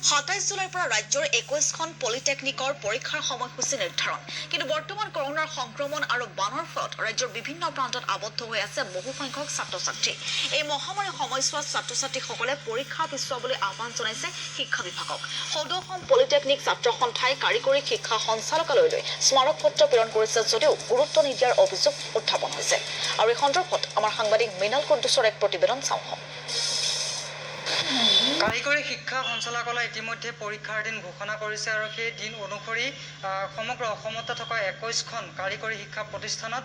27 জুলাইৰ পৰা ৰাজ্যৰ 21খন পলিটেকনিকৰ পৰীক্ষাৰ সময়সূচী নিৰ্ধাৰণ কিন্তু বৰ্তমান কৰোনাৰ সংক্ৰমণ আৰু বানৰ ফলত ৰাজ্যৰ বিভিন্ন প্ৰান্তত আবদ্ধ হৈ আছে বহুসংখ্যক ছাত্ৰ ছাত্ৰী এই মহামাৰীৰ সময়ছোৱাত ছাত্ৰ ছাত্ৰীসকলে পৰীক্ষা পিছুৱাবলৈ আহ্বান জনাইছে শিক্ষা বিভাগক সদৌ অসম পলিটেকনিক ছাত্ৰ সন্থাই কাৰিকৰী শিক্ষা সঞ্চালকালয়লৈ স্মাৰক পত্ৰ প্ৰেৰণ কৰিছে যদিও গুৰুত্ব নিদিয়াৰ অভিযোগ উত্থাপন হৈছে আৰু এই সন্দৰ্ভত আমাৰ সাংবাদিক মৃণাল কুদ্দুছৰ এক প্ৰতিবেদন চাওঁ কাৰিকৰী শিক্ষা সঞ্চালকালয়ে ইতিমধ্যে পৰীক্ষাৰ দিন ঘোষণা কৰিছে আৰু সেই দিন অনুসৰি সমগ্ৰ অসমতে থকা 21খন কাৰিকৰী শিক্ষা প্ৰতিষ্ঠানত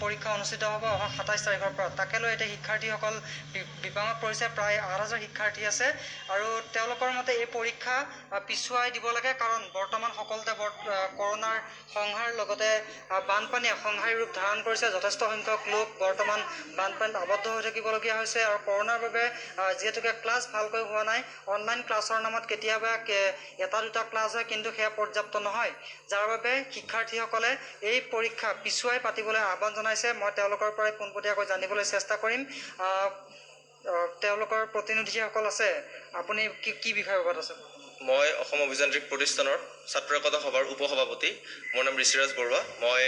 পৰীক্ষা অনুষ্ঠিত হ'ব অহা 27 তাৰিখৰ পৰা তাকে লৈ এতিয়া শিক্ষাৰ্থীসকল বিপাঙত পৰিছে প্ৰায় 8,000 শিক্ষাৰ্থী আছে আৰু তেওঁলোকৰ মতে এই পৰীক্ষা পিছুৱাই দিব লাগে কাৰণ বৰ্তমান সকলোতে কৰোনাৰ সংহাৰ লগতে বানপানীয়ে সংহাৰী ৰূপ ধাৰণ কৰিছে যথেষ্ট সংখ্যক লোক বৰ্তমান বানপানীত আবদ্ধ হৈ থাকিবলগীয়া হৈছে আৰু কৰোনাৰ বাবে যিহেতুকে ক্লাছ ভালকৈ হোৱা নাই অনলাইন ক্লাছৰ নামত কেতিয়াবা এটা দুটা ক্লাছ হয় কিন্তু সেয়া পৰ্যাপ্ত নহয় যাৰ বাবে শিক্ষাৰ্থীসকলে এই পৰীক্ষা পিছুৱাই পাতিবলৈ আহ্বান জনাইছে মই তেওঁলোকৰ পৰাই পোনপটীয়াকৈ জানিবলৈ চেষ্টা কৰিম তেওঁলোকৰ প্ৰতিনিধিসকল আছে আপুনি কি বিষয়ৰ ওপৰত আছে মই অসম অভিযান্ত্ৰিক প্ৰতিষ্ঠানৰ ছাত্ৰ একতা সভাৰ উপসভাপতি মোৰ নাম ঋষিৰাজ বৰুৱা মই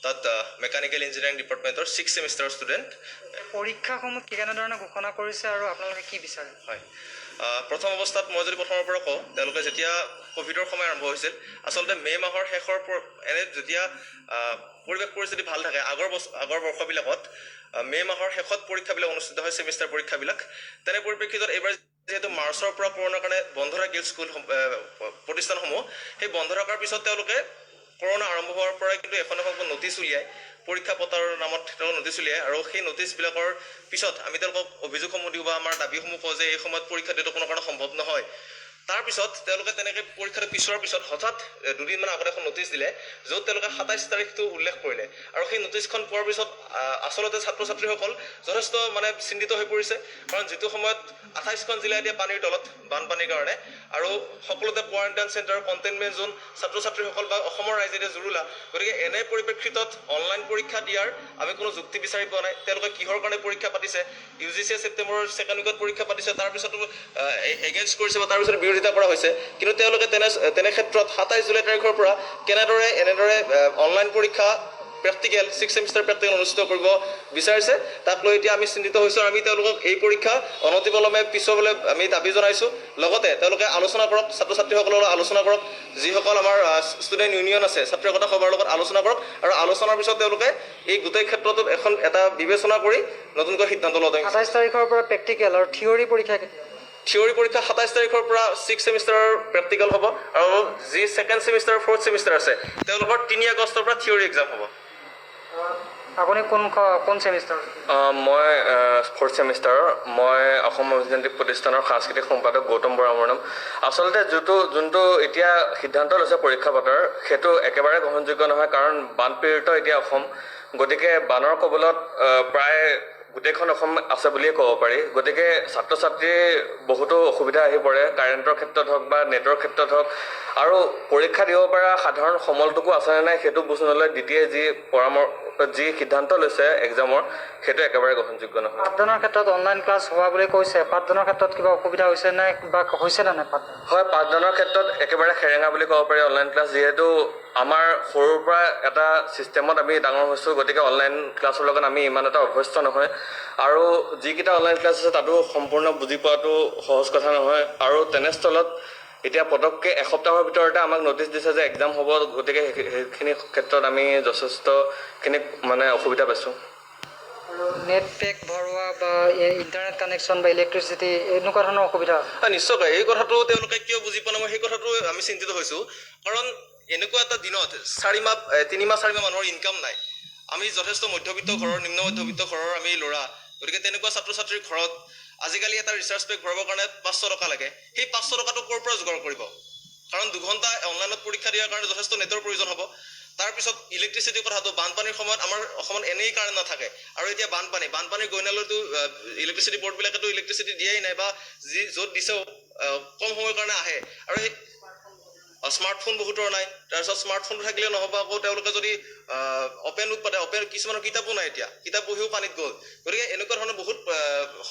তাত মেকানিকেল ইঞ্জিনিয়াৰিং ডিপাৰ্টমেণ্টৰ 6th ছেমিষ্টাৰৰ ষ্টুডেণ্ট পৰীক্ষাসমূহ কেনেধৰণে ঘোষণা কৰিছে আৰু আপোনালোকে কি বিচাৰে হয় প্ৰথম অৱস্থাত মই যদি প্ৰথমৰ পৰা কওঁ তেওঁলোকে যেতিয়া কোভিডৰ সময় আৰম্ভ হৈছিল আচলতে মে' মাহৰ শেষৰ এনে যেতিয়া পৰিৱেশ পৰিস্থিতি ভাল থাকে আগৰ বৰ্ষবিলাকত মে' মাহৰ শেষত পৰীক্ষাবিলাক অনুষ্ঠিত হয় ছেমিষ্টাৰ পৰীক্ষাবিলাক তেনে পৰিপ্ৰেক্ষিতত এইবাৰ যেহেতু মাৰ্চৰ পৰা কৰোণাৰ কাৰণে বন্ধ থাকিল স্কুল প্ৰতিষ্ঠানসমূহ সেই বন্ধ থকাৰ পিছত তেওঁলোকে কৰোণা আৰম্ভ হোৱাৰ পৰাই কিন্তু এখন নটিচ উলিয়াই পৰীক্ষা পতাৰ নামত তেওঁলোকে নটিচ উলিয়াই আৰু সেই নটিচবিলাকৰ পিছত আমি তেওঁলোকক অভিযোগসমূহ দিওঁ বা আমাৰ দাবীসমূহ কওঁ যে এই সময়ত পৰীক্ষা দিয়াটো কোনো কাৰণে সম্ভৱ নহয় তাৰপিছত তেওঁলোকে তেনেকৈ পৰীক্ষাটো পিছৰ পিছত হঠাৎ দুদিনমান আগত এখন নটিচ দিলে য'ত তেওঁলোকে 27 তাৰিখটো উল্লেখ কৰিলে আৰু সেই নটিচখন পোৱাৰ পিছত আচলতে ছাত্ৰ ছাত্ৰীসকল যথেষ্ট চিন্তিত হৈ পৰিছে কাৰণ যিটো সময়ত 28খন জিলা এতিয়া পানীৰ তলত বানপানীৰ কাৰণে আৰু সকলোতে কোৱাৰেণ্টাইন চেণ্টাৰ কণ্টেইনমেণ্ট জোন ছাত্ৰ ছাত্ৰীসকল বা অসমৰ ৰাইজে এতিয়া জুৰুলা গতিকে এনে পৰিপ্ৰেক্ষিতত অনলাইন পৰীক্ষা দিয়াৰ আমি কোনো যুক্তি বিচাৰি পোৱা নাই তেওঁলোকে কিহৰ কাৰণে পৰীক্ষা পাতিছে UGCয়ে ছেপ্টেম্বৰৰ 2nd উইকত পৰীক্ষা পাতিছে তাৰপিছতো এগেইনষ্ট কৰিছে বা তাৰপিছত বিৰোধিতা কৰা হৈছে কিন্তু তেওঁলোকে তেনে ক্ষেত্ৰত 27 জুলাই তাৰিখৰ পৰা এনেদৰে অনলাইন পৰীক্ষা প্ৰেক্টিকেল 6th ছেমিষ্টাৰ প্ৰেক্টিকেল অনুষ্ঠিত কৰিব বিচাৰিছে তাক লৈ এতিয়া আমি চিন্তিত হৈছোঁ আমি তেওঁলোকক এই পৰীক্ষা অনতিপলমে পিছুৱাবলৈ আমি দাবী জনাইছোঁ লগতে তেওঁলোকে আলোচনা কৰক ছাত্ৰ ছাত্ৰীসকলৰ লগত আলোচনা কৰক যিসকল আমাৰ ষ্টুডেণ্ট ইউনিয়ন আছে ছাত্ৰ একতা সভাৰ লগত আলোচনা কৰক আৰু আলোচনাৰ পিছত তেওঁলোকে এই গোটেই ক্ষেত্ৰতো এটা বিবেচনা কৰি নতুনকৈ সিদ্ধান্ত ল'ব 27 তাৰিখৰ পৰা প্ৰেক্টিকেল আৰু থিয়ৰী পৰীক্ষা থিয়ৰী পৰীক্ষা 27 তাৰিখৰ পৰা 6th ছেমিষ্টাৰৰ প্ৰেক্টিকেল হ'ব আৰু যি 2nd ছেমিষ্টাৰ 4th ছেমিষ্টাৰ আছে তেওঁলোকৰ 3 আগষ্টৰ পৰা থিয়ৰী এক্সাম হ'ব আপুনি কোন ছেমিষ্টাৰ মই 4th ছেমিষ্টাৰৰ মই অসম অভিযান্ত্ৰিক প্ৰতিষ্ঠানৰ সাংস্কৃতিক সম্পাদক গৌতম বৰা মোৰ নাম আচলতে যোনটো এতিয়া সিদ্ধান্ত লৈছে পৰীক্ষা পতাৰ সেইটো একেবাৰে গ্ৰহণযোগ্য নহয় কাৰণ বানপীড়িত এতিয়া অসম গতিকে বানৰ কবলত প্ৰায় গোটেইখন অসম আছে বুলিয়ে ক'ব পাৰি গতিকে ছাত্ৰ ছাত্ৰীৰ বহুতো অসুবিধা আহি পৰে কাৰেণ্টৰ ক্ষেত্ৰত হওক বা নেটৰ ক্ষেত্ৰত হওক আৰু পৰীক্ষা দিব পৰা সাধাৰণ সমলটুকু আছেনে নাই সেইটো বুজি নলয় দ্বিতীয় যি সিদ্ধান্ত লৈছে এক্সামৰ সেইটো একেবাৰে গ্ৰহণযোগ্য নহয় পাঠদানৰ ক্ষেত্ৰত অনলাইন ক্লাছ হোৱা বুলি কৈছে পাঠদানৰ ক্ষেত্ৰত কিবা অসুবিধা হৈছে নে বা হৈছে নে নাই হয় পাঠদানৰ ক্ষেত্ৰত একেবাৰে খেৰেঙা বুলি ক'ব পাৰি অনলাইন ক্লাছ যিহেতু আমাৰ সৰুৰ পৰা এটা ছিষ্টেমত আমি ডাঙৰ হৈছোঁ গতিকে অনলাইন ক্লাছৰ লগত আমি ইমান এটা অভ্যস্ত নহয় আৰু যিকেইটা অনলাইন ক্লাছ আছে তাতো সম্পূৰ্ণ বুজি পোৱাটো সহজ কথা নহয় আৰু তেনেস্থলত এতিয়া পটককৈ এসপ্তাহৰ ভিতৰতে আমাক নটিচ দিছে যে এক্সাম হ'ব গতিকে সেইখিনি ক্ষেত্ৰত আমি যথেষ্টখিনি অসুবিধা পাইছোঁ নেট পেক ভৰোৱা বা ইণ্টাৰনেট কানেকশ্যন বা ইলেক্ট্ৰিচিটি এনেকুৱা ধৰণৰ অসুবিধা নিশ্চয়কৈ এই কথাটো তেওঁলোকে কিয় বুজি পোৱা নাই সেই কথাটো আমি চিন্তিত হৈছোঁ কাৰণ এনেকুৱা এটা দিনত 3 মাহ 4 মাহ মানুহৰ ইনকাম নাই আমি যথেষ্ট মধ্যবিত্ত ঘৰৰ নিম্ন মধ্যবিত্ত ঘৰৰ আমি ল'ৰা গতিকে তেনেকুৱা ছাত্ৰ ছাত্ৰীৰ ঘৰত আজিকালি এটা ৰিচাৰ্জ পেক ভৰাবৰ কাৰণে 500 টকা লাগে সেই 500 টকাটো ক'ৰ পৰা যোগাৰ কৰিব কাৰণ 2 ঘণ্টা অনলাইনত পৰীক্ষা দিয়াৰ কাৰণে যথেষ্ট নেটৰ প্ৰয়োজন হ'ব তাৰপিছত ইলেক্ট্ৰিচিটিৰ কথাটো বানপানীৰ সময়ত আমাৰ অসমত এনেই কাৰেণ্ট নাথাকে আৰু এতিয়া বানপানীৰ গৈনালৈতো ইলেক্ট্ৰিচিটি বৰ্ডবিলাকেতো ইলেক্ট্ৰিচিটি দিয়াই নাই বা য'ত দিছেও কম সময়ৰ কাৰণে আহে আৰু সেই স্মাৰ্টফোন বহুতৰ নাই, তাৰপিছত স্মাৰ্টফোনটো থাকিলে নহ'ব, আকৌ তেওঁলোকে যদি অপেন নোট পাতে, অপেন কিছুমানৰ কিতাপো নাই, এতিয়া কিতাপ পঢ়িও পানীত গ'ল। গতিকে এনেকুৱা ধৰণৰ বহুত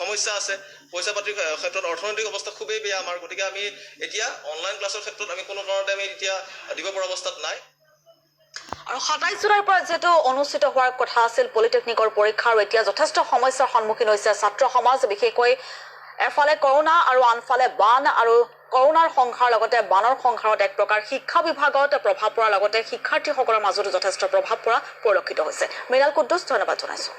সমস্যা আছে। পইচা পাতিৰ ক্ষেত্ৰত অৰ্থনৈতিক অৱস্থা খুবেই বেয়া আমাৰ। গতিকে আমি এতিয়া অনলাইন ক্লাছৰ ক্ষেত্ৰত আমি কোনো কাৰণতে আমি এতিয়া দিব পৰা অৱস্থাত নাই। আৰু ২৭ জুলাইৰ পৰা যিহেতু অনুষ্ঠিত হোৱাৰ কথা আছিল পলিটেকনিকৰ পৰীক্ষা, আৰু এতিয়া যথেষ্ট সমস্যাৰ সন্মুখীন হৈছে ছাত্ৰ সমাজ, বিশেষকৈ এফালে কৰোণা আৰু আনফালে বান, আৰু কৰোণাৰ সংখ্যাৰ লগতে বানৰ সংখ্যাৰত এক প্ৰকাৰ শিক্ষা বিভাগত প্ৰভাৱ পৰাৰ লগতে শিক্ষাৰ্থীসকলৰ মাজতো যথেষ্ট প্ৰভাৱ পৰা পৰিলক্ষিত হৈছে। মৃণাল কুদ্দুছ, ধন্যবাদ জনাইছোঁ।